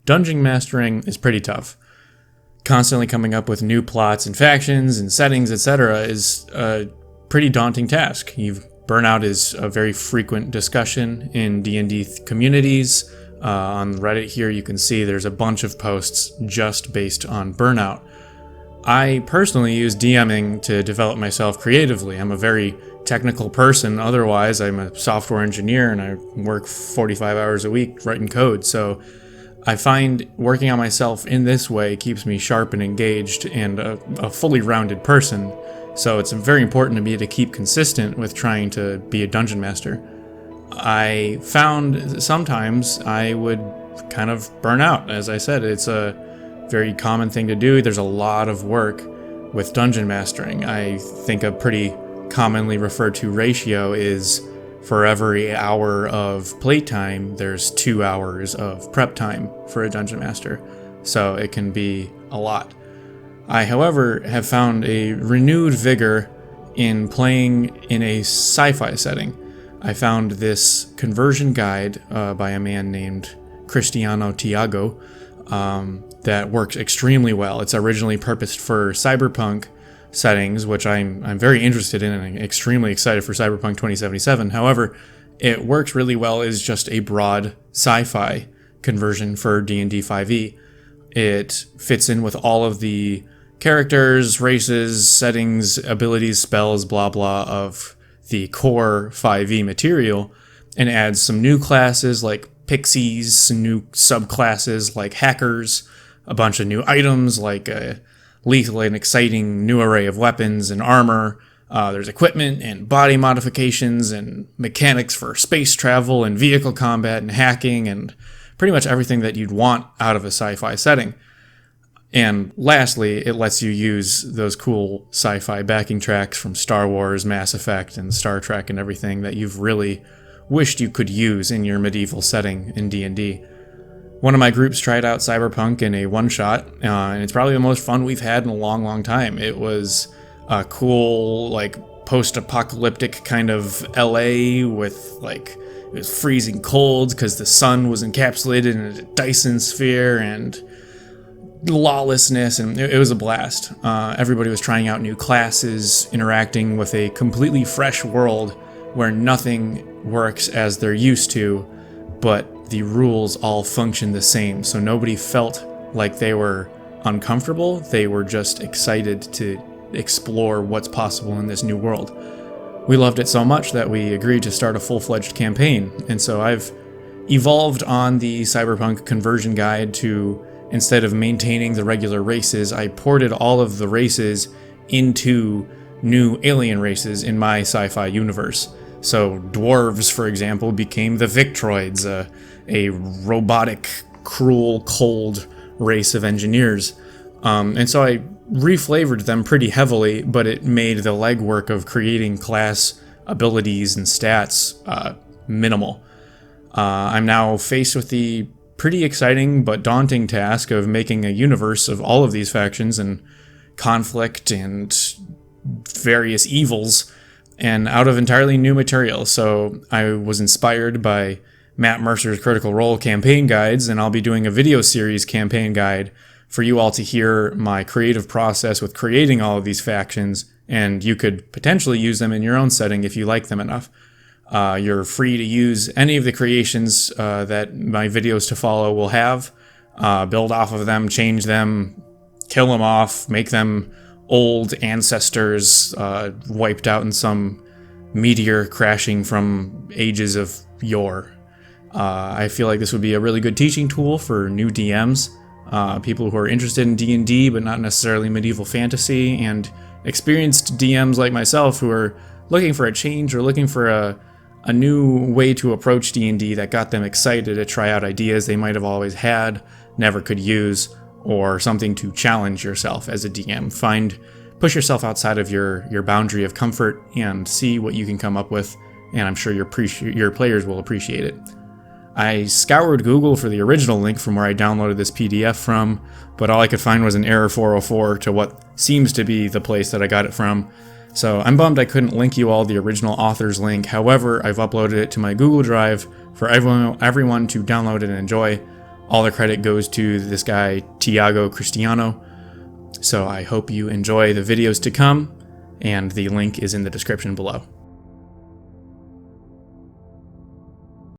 dungeon mastering is pretty tough. Constantly coming up with new plots and factions and settings, etc. is a pretty daunting task. Burnout is a very frequent discussion in D&D communities. On Reddit here, you can see there's a bunch of posts just based on burnout. I personally use DMing to develop myself creatively. I'm a very technical person. Otherwise, I'm a software engineer and I work 45 hours a week writing code. So I find working on myself in this way keeps me sharp and engaged and a fully rounded person. So it's very important to me to keep consistent with trying to be a dungeon master. I found sometimes I would kind of burn out. As I said, it's a very common thing to do. There's a lot of work with dungeon mastering. I think a pretty commonly referred to ratio is for every hour of playtime, there's 2 hours of prep time for a dungeon master. So it can be a lot. I, however, have found a renewed vigor in playing in a sci-fi setting. I found this conversion guide by a man named Cristiano Tiago that works extremely well. It's originally purposed for cyberpunk settings, which I'm very interested in and I'm extremely excited for Cyberpunk 2077. However, it works really well as just a broad sci-fi conversion for D&D 5e. It fits in with all of the characters, races, settings, abilities, spells, blah blah of the core 5e material, and adds some new classes like pixies, some new subclasses like hackers, a bunch of new items like a lethal and exciting new array of weapons and armor. There's equipment and body modifications and mechanics for space travel and vehicle combat and hacking and pretty much everything that you'd want out of a sci-fi setting. And lastly, it lets you use those cool sci-fi backing tracks from Star Wars, Mass Effect, and Star Trek and everything that you've really wished you could use in your medieval setting in D&D. One of my groups tried out Cyberpunk in a one-shot, and it's probably the most fun we've had in a long, long time. It was a cool, post-apocalyptic kind of LA with, it was freezing cold because the sun was encapsulated in a Dyson sphere, and lawlessness, and it was a blast. Everybody was trying out new classes, interacting with a completely fresh world where nothing works as they're used to, but the rules all function the same, so nobody felt like they were uncomfortable. They were just excited to explore what's possible in this new world. We loved it so much that we agreed to start a full-fledged campaign, and so I've evolved on the Cyberpunk conversion guide to, instead of maintaining the regular races, I ported all of the races into new alien races in my sci-fi universe. So dwarves, for example, became the Victroids, a robotic, cruel, cold race of engineers. And so I reflavored them pretty heavily, but it made the legwork of creating class abilities and stats minimal. I'm now faced with the pretty exciting but daunting task of making a universe of all of these factions and conflict and various evils, and out of entirely new material. So I was inspired by Matt Mercer's Critical Role campaign guides, and I'll be doing a video series campaign guide for you all to hear my creative process with creating all of these factions, and you could potentially use them in your own setting if you like them enough. You're free to use any of the creations that my videos to follow will have, build off of them, change them, kill them off, make them old ancestors wiped out in some meteor crashing from ages of yore. I feel like this would be a really good teaching tool for new DMs, people who are interested in D&D but not necessarily medieval fantasy, and experienced DMs like myself who are looking for a change or looking for a new way to approach D&D that got them excited to try out ideas they might have always had, never could use, or something to challenge yourself as a DM. Push yourself outside of your boundary of comfort and see what you can come up with, and I'm sure your players will appreciate it. I scoured Google for the original link from where I downloaded this PDF from, but all I could find was an error 404 to what seems to be the place that I got it from. So I'm bummed I couldn't link you all the original author's link. However, I've uploaded it to my Google Drive for everyone to download and enjoy. All the credit goes to this guy, Tiago Cristiano. So I hope you enjoy the videos to come, and the link is in the description below.